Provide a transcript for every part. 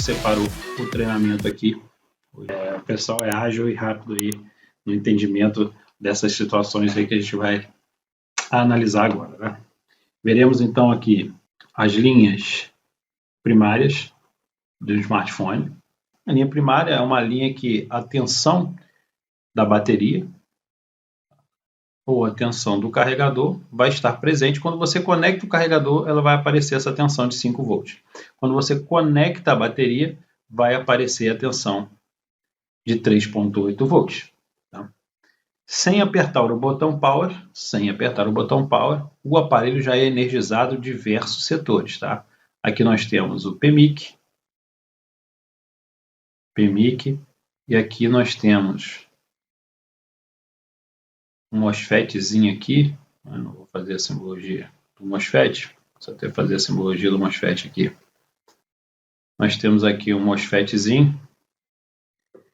separou o treinamento aqui. O pessoal é ágil e rápido aí no entendimento dessas situações aí que a gente vai analisar agora, né? Veremos então aqui as linhas primárias do smartphone. A linha primária é uma linha que a tensão da bateria ou a tensão do carregador vai estar presente. Quando você conecta o carregador, ela vai aparecer essa tensão de 5 volts. Quando você conecta a bateria, vai aparecer a tensão de 3,8 volts. Tá? Sem apertar o botão Power, o aparelho já é energizado em diversos setores. Tá? Aqui nós temos o PMIC, e aqui nós temos um MOSFETzinho aqui. Eu não vou fazer a simbologia do MOSFET, só até fazer a simbologia do MOSFET aqui. Nós temos aqui um MOSFETzinho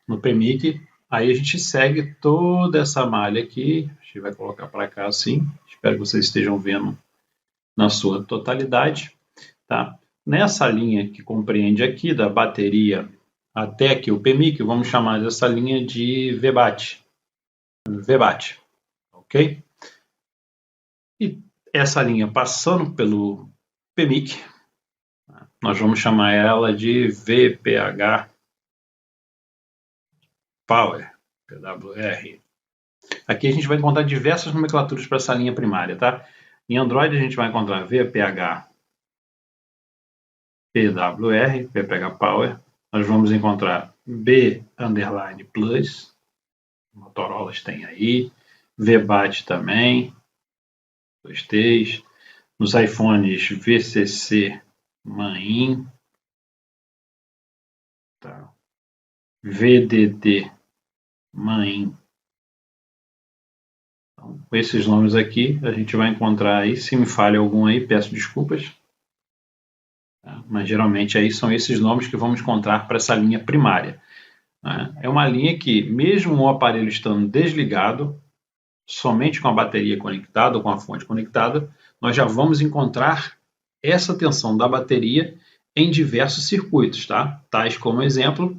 no PMIC. Aí a gente segue toda essa malha aqui. A gente vai colocar para cá assim. Espero que vocês estejam vendo na sua totalidade. Tá? Nessa linha que compreende aqui da bateria até aqui o PMIC, vamos chamar dessa linha de VBAT. Ok? E essa linha passando pelo PMIC, nós vamos chamar ela de VPH Power, PWR. Aqui a gente vai encontrar diversas nomenclaturas para essa linha primária, tá? Em Android a gente vai encontrar VPH PWR, VPH Power. Nós vamos encontrar B_Plus, Motorola tem aí, VBAT também, 2Ts. Nos iPhones VCC Main, tá? VDD Main. Então, com esses nomes aqui, a gente vai encontrar aí, se me falha algum aí, peço desculpas. Tá? Mas geralmente aí são esses nomes que vamos encontrar para essa linha primária. Né? É uma linha que, mesmo o aparelho estando desligado, somente com a bateria conectada ou com a fonte conectada, nós já vamos encontrar essa tensão da bateria em diversos circuitos, tá? Tais como exemplo,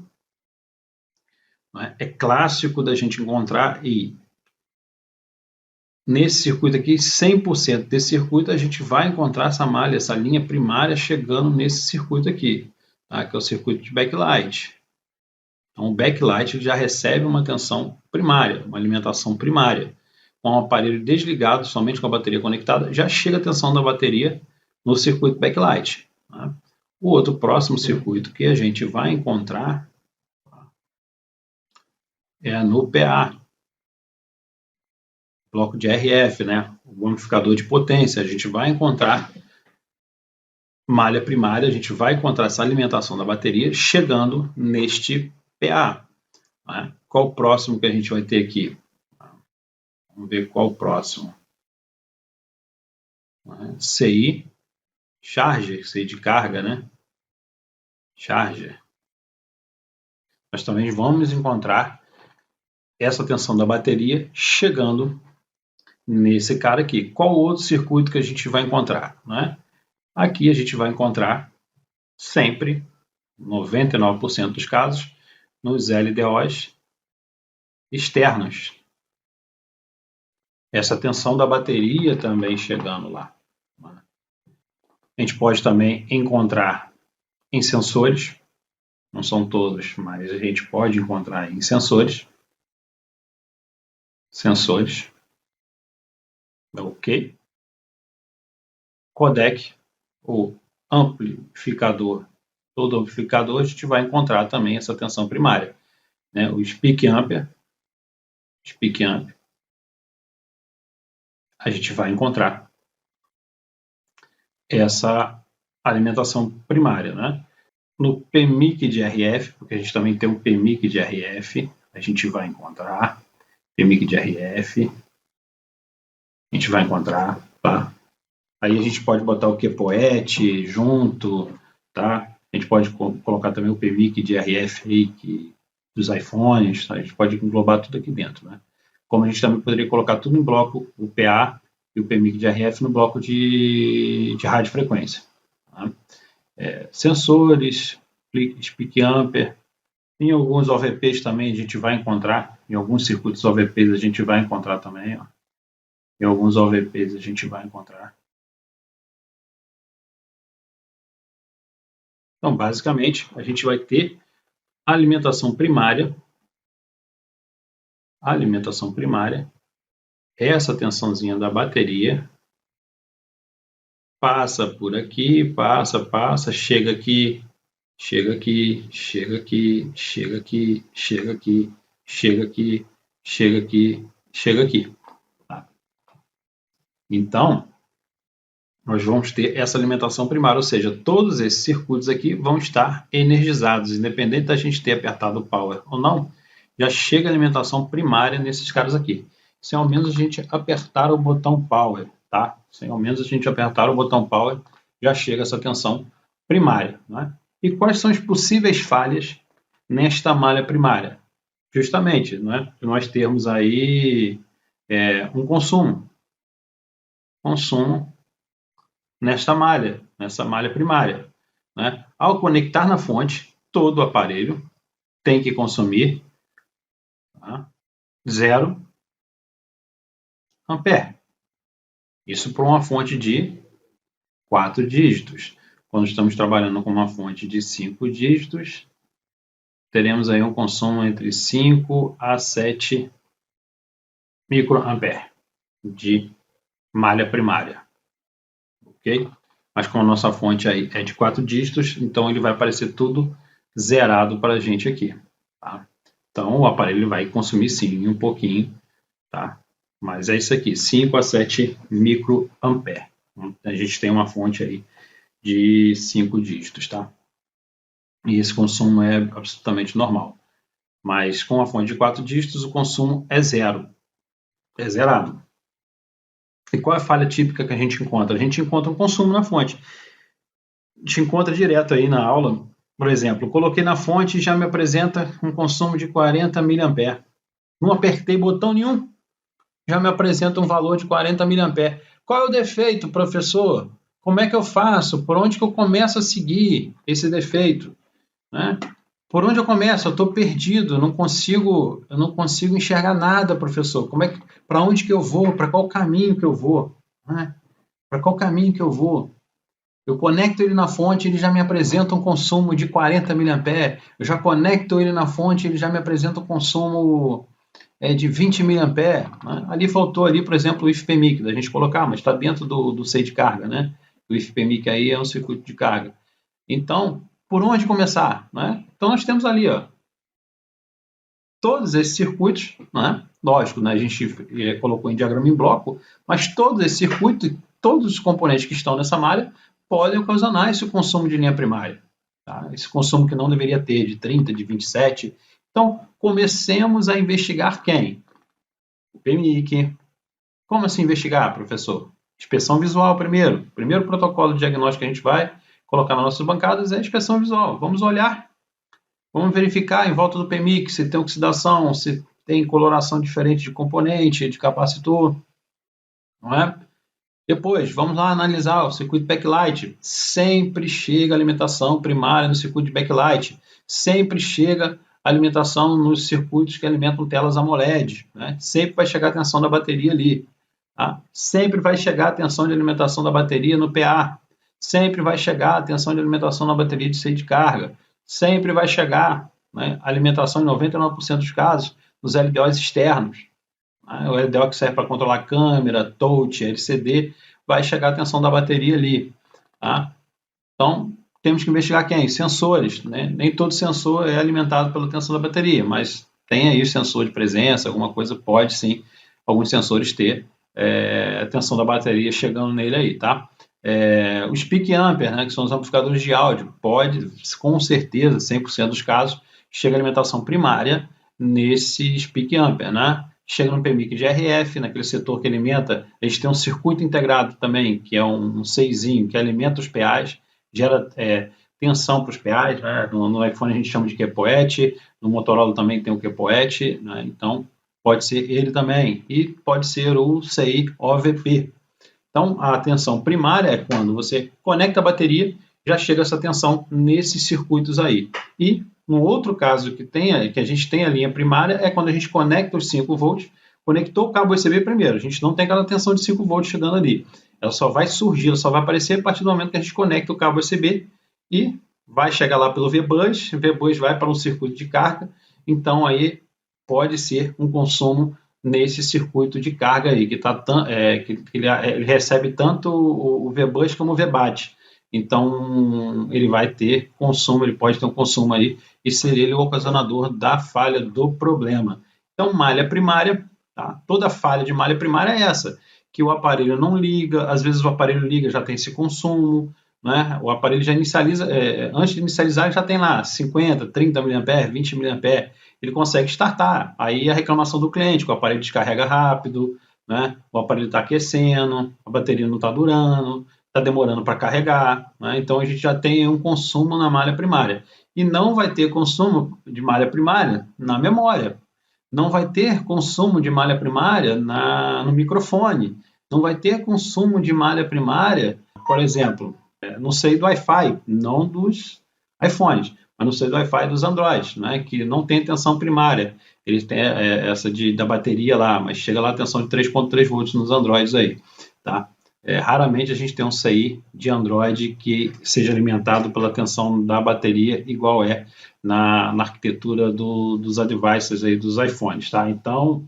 né? É clássico da gente encontrar e nesse circuito aqui, 100% desse circuito, a gente vai encontrar essa malha, essa linha primária chegando nesse circuito aqui, tá? Que é o circuito de backlight. Então, o backlight já recebe uma tensão primária, uma alimentação primária. Com o aparelho desligado, somente com a bateria conectada, já chega a tensão da bateria no circuito backlight. Tá? O outro próximo circuito que a gente vai encontrar é no PA, bloco de RF, né? O amplificador de potência. A gente vai encontrar malha primária, a gente vai encontrar essa alimentação da bateria chegando neste PA. Né? Qual o próximo que a gente vai ter aqui? Vamos ver qual o próximo. CI, charger, CI de carga, né? Charger. Nós também vamos encontrar essa tensão da bateria chegando nesse cara aqui. Qual outro circuito que a gente vai encontrar? Né? Aqui a gente vai encontrar sempre, 99% dos casos, nos LDOs externos. Essa tensão da bateria também chegando lá. A gente pode também encontrar em sensores, não são todos, mas a gente pode encontrar em sensores. Ok. Codec, ou amplificador. Todo amplificador a gente vai encontrar também essa tensão primária. Né? O Speak Amp, a gente vai encontrar essa alimentação primária. Né? No PMIC de RF, porque a gente também tem um PMIC de RF, a gente vai encontrar PMIC de RF, a gente vai encontrar, tá? Aí a gente pode botar o QPOET junto, tá? A gente pode colocar também o PMIC de RF aí, dos iPhones, tá? A gente pode englobar tudo aqui dentro, né? Como a gente também poderia colocar tudo em bloco, o PA e o PMIC de RF no bloco de radiofrequência. Tá? Sensores, Speak Ampere. Em alguns OVPs também a gente vai encontrar, em alguns circuitos OVPs a gente vai encontrar também, ó. Em alguns OVPs a gente vai encontrar. Então, basicamente, a gente vai ter a alimentação primária, essa tensãozinha da bateria, passa por aqui, passa, chega aqui, chega aqui, chega aqui, chega aqui, chega aqui, chega aqui, chega aqui, chega aqui. Tá? Então, nós vamos ter essa alimentação primária, ou seja, todos esses circuitos aqui vão estar energizados, independente da gente ter apertado o power ou não, já chega a alimentação primária nesses caras aqui. Sem ao menos a gente apertar o botão power, tá? Sem ao menos a gente apertar o botão power, já chega essa tensão primária, né? E quais são as possíveis falhas nesta malha primária? Justamente, né? Nós temos aí um consumo nessa malha primária, né? Ao conectar na fonte, todo o aparelho tem que consumir 0 ampere. Isso para uma fonte de 4 dígitos. Quando estamos trabalhando com uma fonte de 5 dígitos, teremos aí um consumo entre 5 a 7 microampere de malha primária. Ok? Mas como a nossa fonte aí é de 4 dígitos, então ele vai aparecer tudo zerado para a gente aqui. Tá? Então o aparelho vai consumir sim um pouquinho, tá? Mas é isso aqui, 5 a 7 microampere. A gente tem uma fonte aí de 5 dígitos, tá? E esse consumo é absolutamente normal. Mas com a fonte de 4 dígitos, o consumo é zero. É zerado. E qual é a falha típica que a gente encontra? A gente encontra um consumo na fonte. A gente encontra direto aí na aula, por exemplo, coloquei na fonte e já me apresenta um consumo de 40 mA. Não apertei botão nenhum, já me apresenta um valor de 40 mA. Qual é o defeito, professor? Como é que eu faço? Por onde que eu começo a seguir esse defeito? Né? Por onde eu começo? Eu estou perdido, eu não consigo enxergar nada, professor. Para onde que eu vou? Para qual caminho que eu vou? Né? Para qual caminho que eu vou? Eu conecto ele na fonte, ele já me apresenta um consumo de 40 mA. Eu já conecto ele na fonte, ele já me apresenta um consumo de 20 mA. Né? Ali faltou, ali, por exemplo, o IFPMIC, da gente colocar, mas está dentro do SEI de carga. Né? O IFPMIC aí é um circuito de carga. Então, por onde começar? Né? Então, nós temos ali todos esses circuitos, né? Lógico, né? A gente colocou em diagrama em bloco, mas todos esses circuitos, todos os componentes que estão nessa malha, podem ocasionar esse consumo de linha primária. Tá? Esse consumo que não deveria ter, de 30, de 27. Então, comecemos a investigar quem? O PMIC. Como assim investigar, professor? Inspeção visual primeiro. O primeiro protocolo de diagnóstico que a gente vai colocar nas nossas bancadas é a inspeção visual. Vamos olhar, vamos verificar em volta do PMIC se tem oxidação, se tem coloração diferente de componente, de capacitor. Não é? Depois, vamos lá analisar o circuito backlight. Sempre chega alimentação primária no circuito de backlight. Sempre chega alimentação nos circuitos que alimentam telas AMOLED. Né? Sempre vai chegar a tensão da bateria ali. Tá? Sempre vai chegar a tensão de alimentação da bateria no PA. Sempre vai chegar a tensão de alimentação na bateria de SEI de carga. Sempre vai chegar, né, a alimentação em 99% dos casos nos LDOs externos. O LDO que serve para controlar câmera, touch, LCD, vai chegar a tensão da bateria ali. Tá? Então, temos que investigar quem? Sensores. Né? Nem todo sensor é alimentado pela tensão da bateria, mas tem aí sensor de presença, alguma coisa, pode sim, alguns sensores ter a tensão da bateria chegando nele aí. Tá? O Speak Ampere, né, que são os amplificadores de áudio, pode, com certeza, 100% dos casos, chega a alimentação primária nesse Speak Ampere, né? Chega no PMIC de RF, naquele setor que alimenta, a gente tem um circuito integrado também, que é um seizinho, que alimenta os PAs, gera tensão para os PAs, né? No iPhone a gente chama de QPOET, no Motorola também tem o QPOET, né? Então pode ser ele também, e pode ser o SEI OVP. Então a tensão primária é quando você conecta a bateria, já chega essa tensão nesses circuitos aí. E no outro caso que a gente tem a linha primária é quando a gente conecta os 5 volts, conectou o cabo USB primeiro, a gente não tem aquela tensão de 5 volts chegando ali. Ela só vai surgir, ela só vai aparecer a partir do momento que a gente conecta o cabo USB e vai chegar lá pelo V-Bus, o V-Bus vai para um circuito de carga, então aí pode ser um consumo nesse circuito de carga aí, que ele recebe tanto o V-Bus como o V-Bat. Então, ele vai ter consumo, ele pode ter um consumo aí e ser ele o ocasionador da falha do problema. Então, malha primária, tá? Toda falha de malha primária é essa, que o aparelho não liga, às vezes o aparelho liga, já tem esse consumo, né? O aparelho já inicializa, antes de inicializar já tem lá 50, 30 mA, 20 mA, ele consegue startar. Aí a reclamação do cliente, que o aparelho descarrega rápido, né? O aparelho está aquecendo, a bateria não está durando, está demorando para carregar, né? Então a gente já tem um consumo na malha primária. E não vai ter consumo de malha primária na memória. Não vai ter consumo de malha primária no microfone. Não vai ter consumo de malha primária, por exemplo, no seio do Wi-Fi, não dos iPhones, mas no seio do Wi-Fi dos Androids, né, que não tem tensão primária. Eles têm essa da bateria lá, mas chega lá a tensão de 3.3 volts nos Androids aí, tá? Raramente a gente tem um CI de Android que seja alimentado pela tensão da bateria, igual na arquitetura dos devices aí, dos iPhones, tá? Então,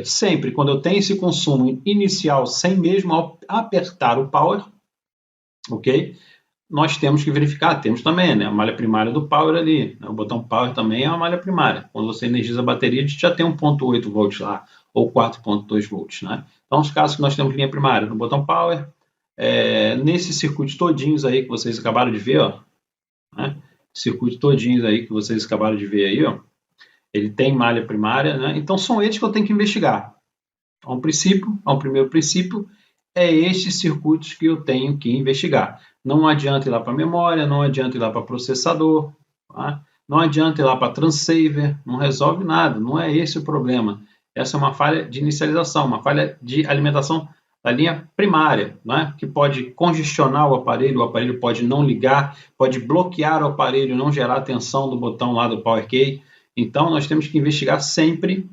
sempre quando eu tenho esse consumo inicial sem mesmo apertar o power, ok? Nós temos que verificar, temos também, né, a malha primária do power ali, né, o botão power também é uma malha primária. Quando você energiza a bateria, a gente já tem 1.8 volts lá, ou 4.2 volts, né? Então, os casos que nós temos linha primária no botão power, nesses circuitos todinhos aí que vocês acabaram de ver, ó, né, circuitos todinhos aí que vocês acabaram de ver aí, ó, ele tem malha primária, né? Então, são eles que eu tenho que investigar. Um primeiro princípio, é estes circuitos que eu tenho que investigar. Não adianta ir lá para a memória, não adianta ir lá para processador, tá? Não adianta ir lá para transceiver, não resolve nada, não é esse o problema. Essa é uma falha de inicialização, uma falha de alimentação da linha primária, né? Que pode congestionar o aparelho pode não ligar, pode bloquear o aparelho, não gerar tensão do botão lá do Power Key. Então, nós temos que investigar sempre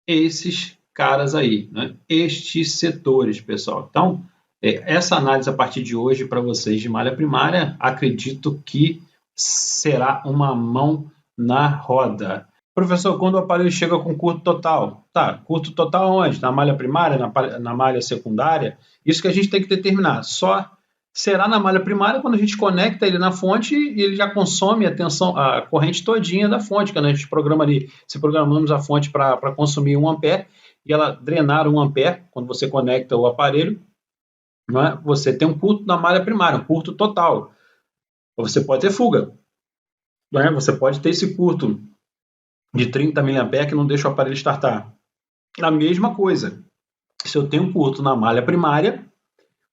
esses caras aí, né? Estes setores, pessoal. Então, essa análise a partir de hoje para vocês de malha primária, acredito que será uma mão na roda. Professor, quando o aparelho chega com curto total? Tá, curto total onde? Na malha primária, na malha secundária? Isso que a gente tem que determinar. Só será na malha primária quando a gente conecta ele na fonte e ele já consome a corrente todinha da fonte, que a gente programa ali. Se programamos a fonte para consumir 1 ampere e ela drenar 1 ampere, quando você conecta o aparelho, não é? Você tem um curto na malha primária, um curto total. Ou você pode ter fuga. Não é? Você pode ter esse curto de 30 mA que não deixa o aparelho startar. A mesma coisa. Se eu tenho um curto na malha primária,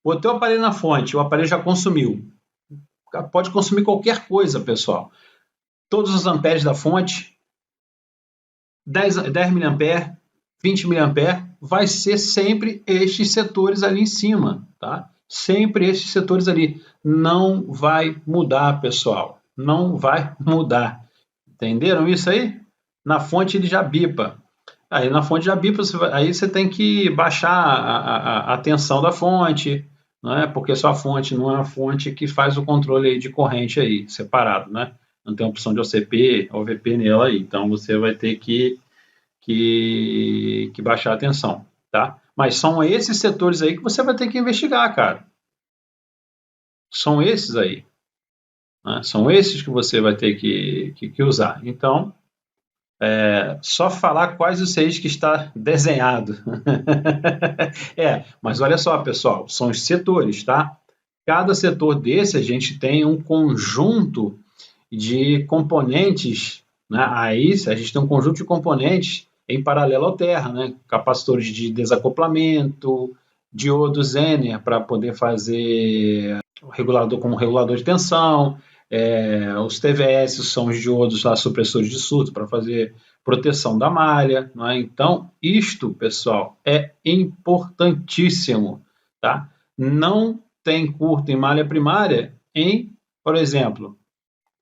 botei o aparelho na fonte, o aparelho já consumiu. Pode consumir qualquer coisa, pessoal. Todos os amperes da fonte, 10 mA, 20 mA, vai ser sempre estes setores ali em cima, tá? Sempre estes setores ali. Não vai mudar, pessoal. Não vai mudar. Entenderam isso aí? Na fonte ele já bipa. Aí na fonte já bipa, aí você tem que baixar a tensão da fonte, não é? Porque sua fonte não é uma fonte que faz o controle aí de corrente aí, separado, né? Não tem opção de OCP ou VP nela aí. Então você vai ter que baixar a tensão, tá? Mas são esses setores aí que você vai ter que investigar, cara. São esses aí. Né? São esses que você vai ter que usar. Então, só falar quais os seis que está desenhado. Mas olha só, pessoal, são os setores, tá? Cada setor desse a gente tem um conjunto de componentes, né? Aí a gente tem um conjunto de componentes em paralelo à Terra, né? Capacitores de desacoplamento, diodo Zener para poder fazer regulador como regulador de tensão, os TVS são os diodos lá, supressores de surto para fazer proteção da malha, não é? Então, isto, pessoal, é importantíssimo, tá? Não tem curto em malha primária em, por exemplo,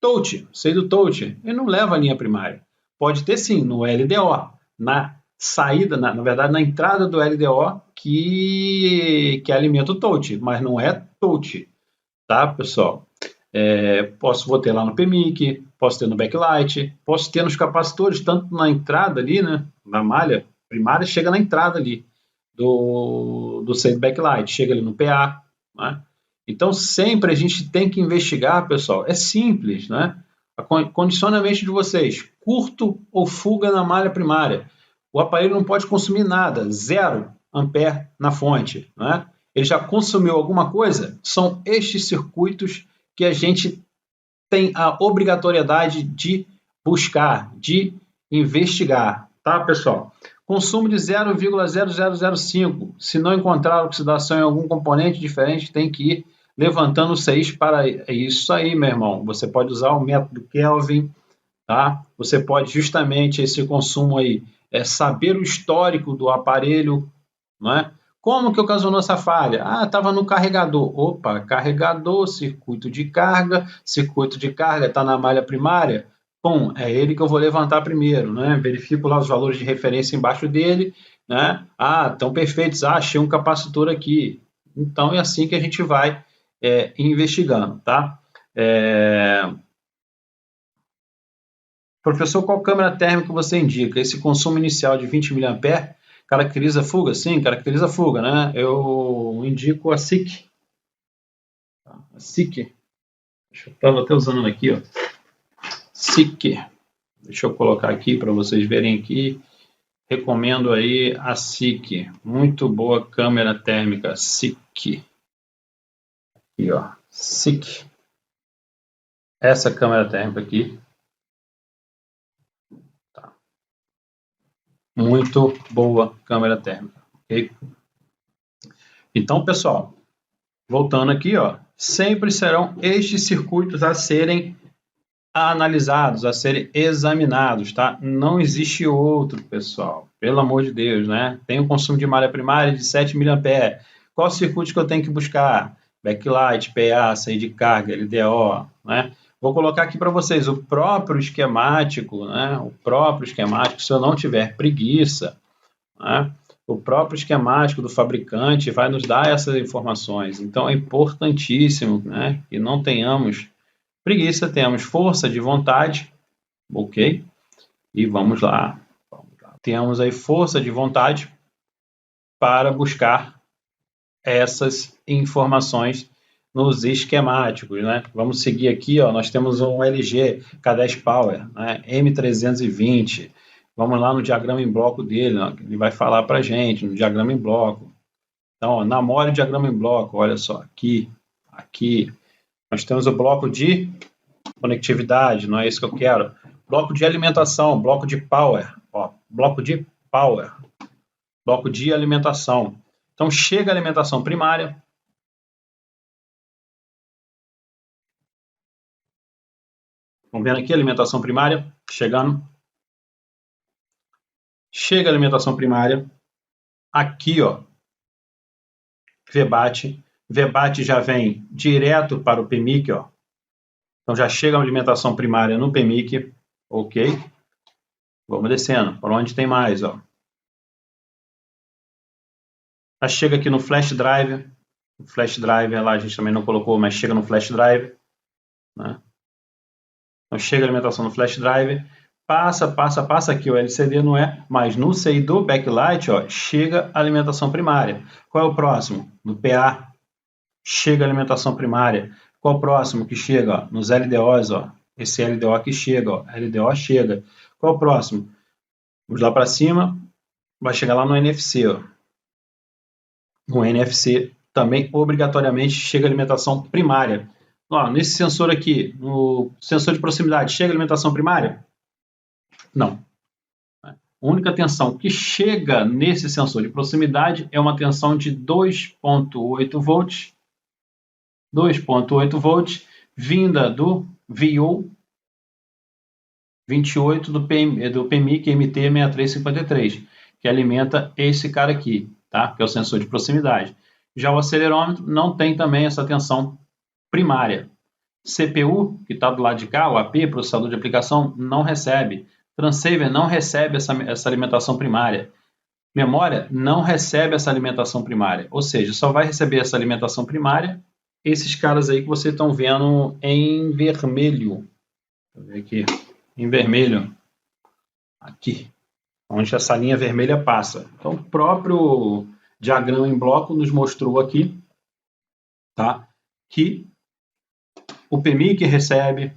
touch, sei do touch, ele não leva a linha primária. Pode ter sim, no LDO, na saída, na verdade, na entrada do LDO que alimenta o touch, mas não é touch, tá, pessoal? Vou ter lá no PMIC, posso ter no backlight, posso ter nos capacitores, tanto na entrada ali, né, na malha primária, chega na entrada ali do save backlight, chega ali no PA, né? Então, sempre a gente tem que investigar, pessoal, é simples, né? Condicione a mente de vocês, curto ou fuga na malha primária. O aparelho não pode consumir nada, 0 ampere na fonte, né? Ele já consumiu alguma coisa? São estes circuitos que a gente tem a obrigatoriedade de buscar, de investigar, tá, pessoal? Consumo de 0,0005. Se não encontrar oxidação em algum componente diferente, tem que ir levantando o 6 para isso aí, meu irmão. Você pode usar o método Kelvin, tá? Você pode justamente esse consumo aí, saber o histórico do aparelho, não é? Como que ocasionou essa falha? Ah, estava no carregador. Opa, carregador, circuito de carga está na malha primária. Bom, é ele que eu vou levantar primeiro, né? Verifico lá os valores de referência embaixo dele, né? Ah, estão perfeitos. Ah, achei um capacitor aqui. Então é assim que a gente vai investigando, tá? Professor, qual câmera térmica você indica? Esse consumo inicial de 20 mA caracteriza fuga? Sim, caracteriza fuga, né? Eu indico a SICK. A SICK. Eu estava até usando ela aqui, ó. SICK. Deixa eu colocar aqui para vocês verem aqui. Recomendo aí a SICK. Muito boa câmera térmica. SICK. Aqui, ó. SICK. Essa câmera térmica aqui. Tá. Muito boa câmera térmica. Ok? Então, pessoal, voltando aqui, ó, sempre serão estes circuitos a serem analisados, a serem examinados, tá? Não existe outro, pessoal. Pelo amor de Deus, né? Tem um consumo de malha primária de 7 mA. Qual circuito que eu tenho que buscar? Backlight, PA, saída de carga, LDO, né? Vou colocar aqui para vocês o próprio esquemático, né? O próprio esquemático, se eu não tiver preguiça, né? O próprio esquemático do fabricante vai nos dar essas informações. Então, é importantíssimo, né, que não tenhamos preguiça, tenhamos força de vontade, ok? E vamos lá. Temos aí força de vontade para buscar essas informações nos esquemáticos, né? Vamos seguir aqui, ó, nós temos um LG K10 Power, né, M320. Vamos lá no diagrama em bloco dele, ó, ele vai falar para a gente no diagrama em bloco. Então, ó, namore o diagrama em bloco, olha só, aqui. Nós temos o bloco de conectividade, não é isso que eu quero. Bloco de alimentação, bloco de power, ó, bloco de power, bloco de alimentação. Então, chega a alimentação primária. Vamos vendo aqui a alimentação primária, chegando. Chega a alimentação primária. Aqui, ó, VBAT. VBAT já vem direto para o PMIC, ó. Então já chega a alimentação primária no PMIC, ok? Vamos descendo, para onde tem mais, ó. Já chega aqui no flash drive. O flash drive lá a gente também não colocou, mas chega no flash drive, né? Então chega a alimentação no flash drive, passa aqui o LCD, não é? Mas no CI do backlight, ó, chega a alimentação primária. Qual é o próximo? No PA, chega a alimentação primária. Qual é o próximo que chega? Ó? Nos LDOs, ó. Esse LDO aqui chega, ó. LDO chega. Qual é o próximo? Vamos lá para cima, vai chegar lá no NFC, ó. No NFC também obrigatoriamente chega a alimentação primária. Ó, nesse sensor aqui, no sensor de proximidade, chega a alimentação primária? Não. A única tensão que chega nesse sensor de proximidade é uma tensão de 2,8 volts, 2,8 volts, vinda do VIO 28 do PMIC MT6353, que alimenta esse cara aqui, tá? Que é o sensor de proximidade. Já o acelerômetro não tem também essa tensão primária. CPU, que está do lado de cá, o AP, processador de aplicação, não recebe. Transceiver não recebe essa alimentação primária. Memória não recebe essa alimentação primária. Ou seja, só vai receber essa alimentação primária esses caras aí que vocês estão vendo em vermelho. Deixa eu ver aqui. Em vermelho. Aqui. Onde essa linha vermelha passa. Então, o próprio diagrama em bloco nos mostrou aqui, tá, que o PMIC recebe,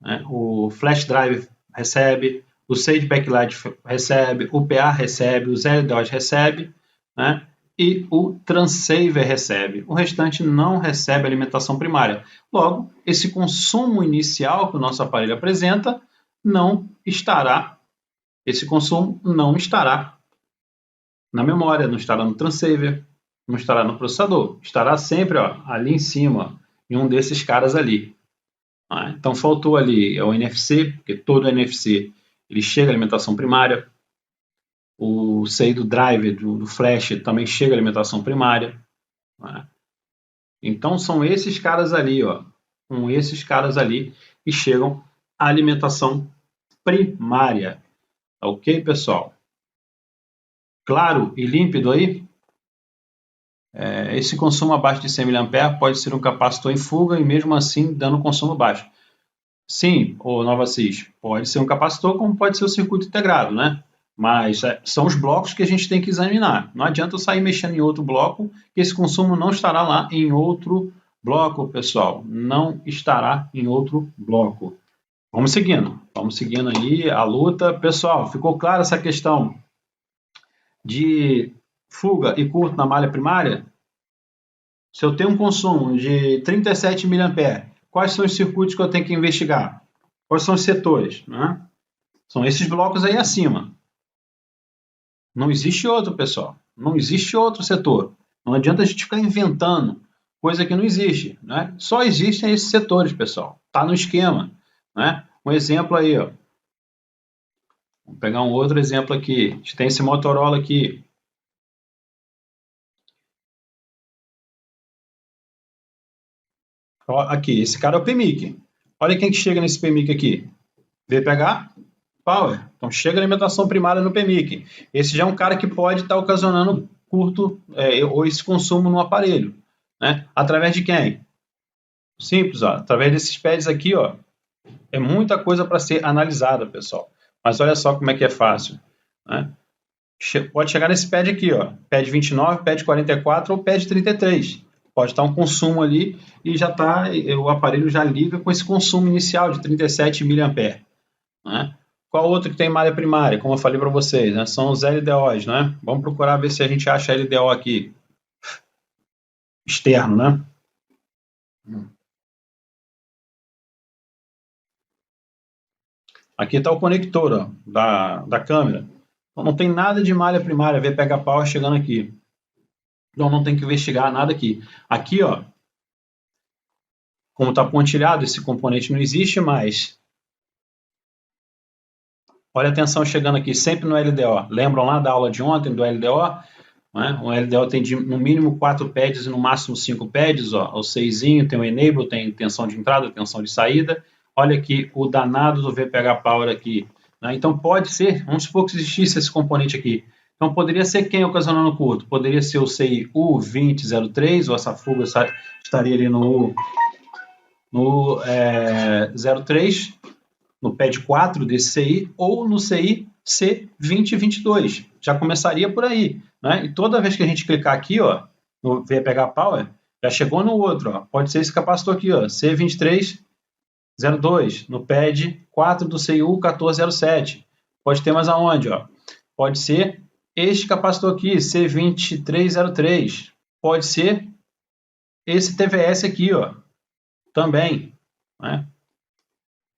né, o flash drive recebe, o Sage Backlight recebe, o PA recebe, o ZLDOS recebe, né, e o transceiver recebe. O restante não recebe alimentação primária. Logo, esse consumo inicial que o nosso aparelho apresenta não estará, esse consumo não estará na memória, não estará no transceiver, não estará no processador, estará sempre, ó, ali em cima, em um desses caras ali. Então faltou ali o NFC, porque todo NFC ele chega à alimentação primária. O CI do drive, do flash, também chega à alimentação primária. Então são esses caras ali, ó, com esses caras ali que chegam à alimentação primária. Ok, pessoal? Claro e límpido aí? Esse consumo abaixo de 100 mA pode ser um capacitor em fuga e mesmo assim dando consumo baixo. Sim, o NovaSys, pode ser um capacitor como pode ser o circuito integrado, né? Mas são os blocos que a gente tem que examinar. Não adianta eu sair mexendo em outro bloco, que esse consumo não estará lá em outro bloco, pessoal. Não estará em outro bloco. Vamos seguindo aí a luta. Pessoal, ficou clara essa questão de fuga e curto na malha primária? Se eu tenho um consumo de 37 mA, quais são os circuitos que eu tenho que investigar? Quais são os setores? Né? São esses blocos aí acima. Não existe outro, pessoal. Não existe outro setor. Não adianta a gente ficar inventando coisa que não existe. Né? Só existem esses setores, pessoal. Está no esquema. Né? Um exemplo aí, ó. Vamos pegar um outro exemplo aqui. A gente tem esse Motorola aqui. Ó, aqui, esse cara é o PMIC. Olha quem que chega nesse PMIC aqui. VPH Power. Então chega a alimentação primária no PMIC. Esse já é um cara que pode estar ocasionando curto ou esse consumo no aparelho. Né? Através de quem? Simples, ó. Através desses pads aqui, ó. É muita coisa para ser analisada, pessoal. Mas olha só como é que é fácil. Né? Pode chegar nesse pad aqui, ó. Pad 29, pad 44 ou pad 33. Pode estar um consumo ali e já tá, o aparelho já liga com esse consumo inicial de 37 mA. Né? Qual outro que tem malha primária? Como eu falei para vocês, né? São os LDOs. Né? Vamos procurar ver se a gente acha LDO aqui. Externo, né? Aqui está o conector, ó, da câmera. Então não tem nada de malha primária, VPH Power chegando aqui. Então não tem que investigar nada aqui. Aqui, ó, como está pontilhado, esse componente não existe mais. Olha a tensão chegando aqui, sempre no LDO. Lembram lá da aula de ontem do LDO? Né? O LDO tem no mínimo 4 pads e no máximo 5 pads. Ó. O 6zinho tem o Enable, tem tensão de entrada, tensão de saída. Olha aqui o danado do VPH Power aqui. Né? Então pode ser, vamos supor que existisse esse componente aqui. Então poderia ser quem ocasionando curto? Poderia ser o CI U2003, ou essa fuga estaria ali no 03, no pad 4 desse CI, ou no CI C2022. Já começaria por aí. Né? E toda vez que a gente clicar aqui, ó, no VPH Power, já chegou no outro. Ó. Pode ser esse capacitor aqui, ó, C2302, no pad 4 do CIU 1407. Pode ter mais aonde? Ó. Pode ser este capacitor aqui, C2303. Pode ser esse TVS aqui, ó, também. Né?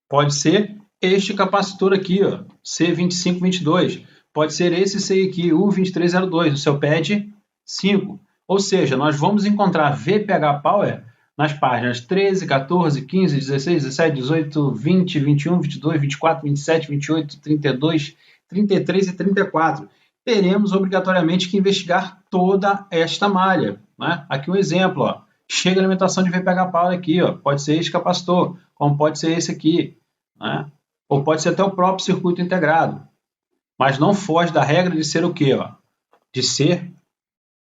Pode ser este capacitor aqui, ó, C2522. Pode ser esse CI aqui, U2302, no seu pad 5. Ou seja, nós vamos encontrar VPH Power nas páginas 13, 14, 15, 16, 17, 18, 20, 21, 22, 24, 27, 28, 32, 33 e 34. teremos obrigatoriamente que investigar toda esta malha, né? Aqui um exemplo, ó. Chega a alimentação de VPH Power aqui, ó. Pode ser esse capacitor, como pode ser esse aqui, né? Ou pode ser até o próprio circuito integrado. Mas não foge da regra de ser o quê, ó? De ser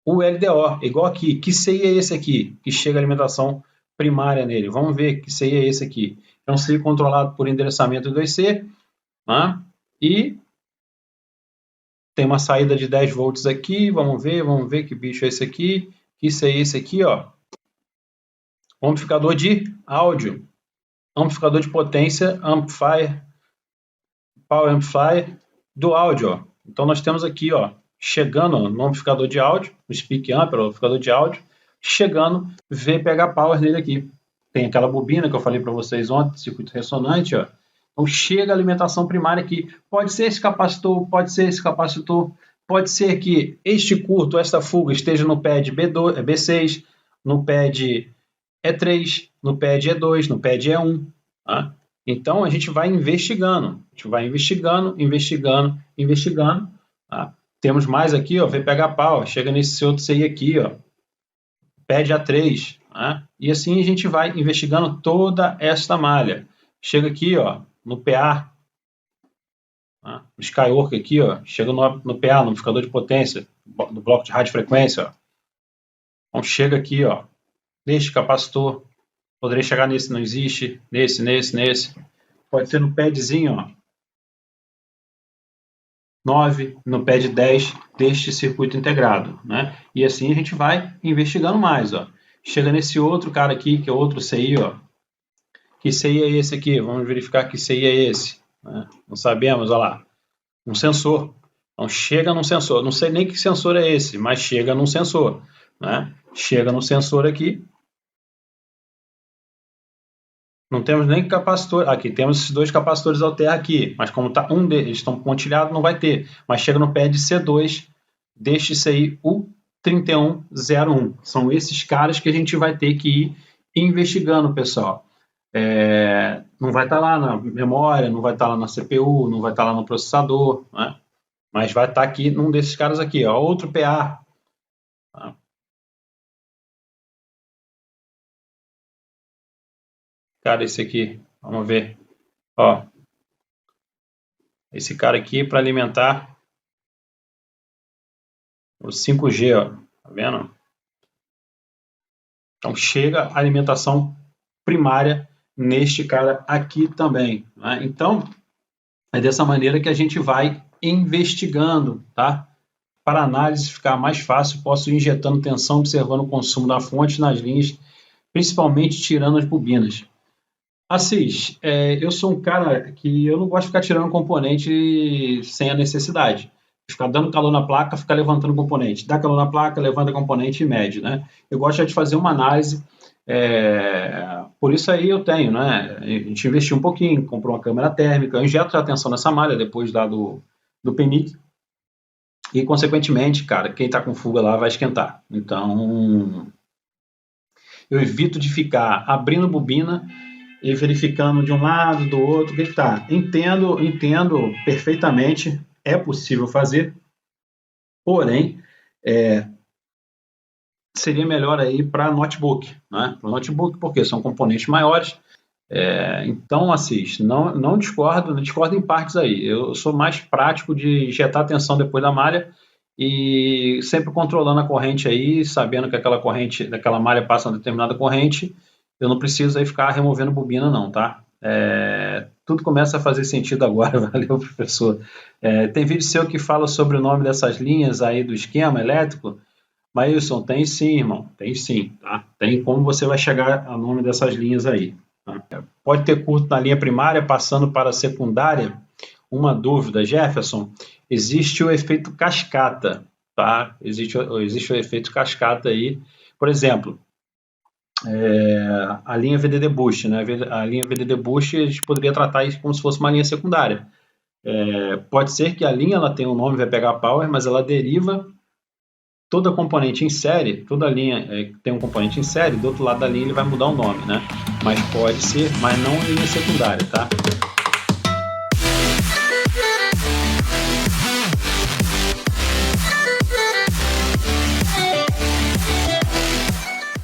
o LDO, igual aqui. Que CI é esse aqui? Que chega a alimentação primária nele. Vamos ver que CI é esse aqui. É um CI controlado por endereçamento 2C, né? E tem uma saída de 10 volts aqui. Vamos ver que bicho é esse aqui. Que CI é esse aqui, ó. Amplificador de áudio. Amplificador de potência, amplifier, power amplifier do áudio, ó. Então nós temos aqui, ó, chegando ó, no amplificador de áudio, no speak amp, o amplificador de áudio, chegando VPH Power nele aqui. Tem aquela bobina que eu falei para vocês ontem, circuito ressonante, ó. Então chega a alimentação primária aqui. Pode ser esse capacitor, pode ser esse capacitor, pode ser que este curto, esta fuga esteja no pad B6, no pad E3, no pad E2, no pad E1. Tá? Então a gente vai investigando, investigando. Tá? Temos mais aqui, ó, VPH Power, chega nesse outro CI aqui, ó, pad A3, tá? E assim a gente vai investigando toda esta malha. Chega aqui, ó, no PA, tá? No Skywork aqui, ó, chega no PA, no amplificador de potência, do bloco de radiofrequência, ó. Então chega aqui, ó, neste capacitor, poderia chegar nesse, não existe, nesse. Pode ser no padzinho, ó, 9, no pad 10 deste circuito integrado, né? E assim a gente vai investigando mais, ó. Chega nesse outro cara aqui, que é outro CI, ó. Que CI é esse aqui? Vamos verificar que CI é esse, né? Não sabemos, olha lá. Um sensor. Então chega num sensor. Não sei nem que sensor é esse, mas chega num sensor, né? Chega no sensor aqui. Não temos nem capacitor. Aqui temos esses dois capacitores Alter aqui, mas como tá um deles estão pontilhados, não vai ter. Mas chega no pad C2 deste CI U3101. São esses caras que a gente vai ter que ir investigando, pessoal. Não vai estar lá na memória, não vai estar lá na CPU, não vai estar lá no processador, né? Mas vai estar aqui num desses caras aqui, ó, outro PA. Tá? Cara, esse aqui, vamos ver, ó, esse cara aqui para alimentar o 5G, ó, tá vendo? Então chega a alimentação primária neste cara aqui também, né? Então é dessa maneira que a gente vai investigando, tá? Para a análise ficar mais fácil, posso ir injetando tensão, observando o consumo da fonte nas linhas, principalmente tirando as bobinas. Assis, eu sou um cara que eu não gosto de ficar tirando componente sem a necessidade. Ficar dando calor na placa, ficar levantando componente. Dá calor na placa, levanta componente e mede, né? Eu gosto de fazer uma análise, por isso aí eu tenho, né? A gente investiu um pouquinho, comprou uma câmera térmica, eu injeto a tensão nessa malha depois lá do PENIC e, consequentemente, cara, quem está com fuga lá vai esquentar. Então, eu evito de ficar abrindo bobina e verificando de um lado, do outro, o que está. Entendo perfeitamente, é possível fazer, porém, seria melhor aí para notebook, né? Para notebook, porque são componentes maiores. Então, Assis, não discordo em partes aí. Eu sou mais prático de injetar tensão depois da malha e sempre controlando a corrente aí, sabendo que aquela corrente, daquela malha passa uma determinada corrente. Eu não preciso aí ficar removendo bobina não, tá? Tudo começa a fazer sentido agora, valeu, professor. Tem vídeo seu que fala sobre o nome dessas linhas aí do esquema elétrico? Maílson, tem sim, irmão, tem sim, tá? Tem como você vai chegar ao nome dessas linhas aí. Tá? Pode ter curto na linha primária, passando para a secundária. Uma dúvida, Jefferson, existe o efeito cascata, tá? Existe o efeito cascata aí. Por exemplo, a linha VDD Boost, né? A linha VDD Boost, a gente poderia tratar isso como se fosse uma linha secundária. Pode ser que a linha ela tenha um nome VPH Power, mas ela deriva toda componente em série, toda linha tem um componente em série, do outro lado da linha ele vai mudar o nome, né? Mas pode ser, mas não em linha secundária, tá?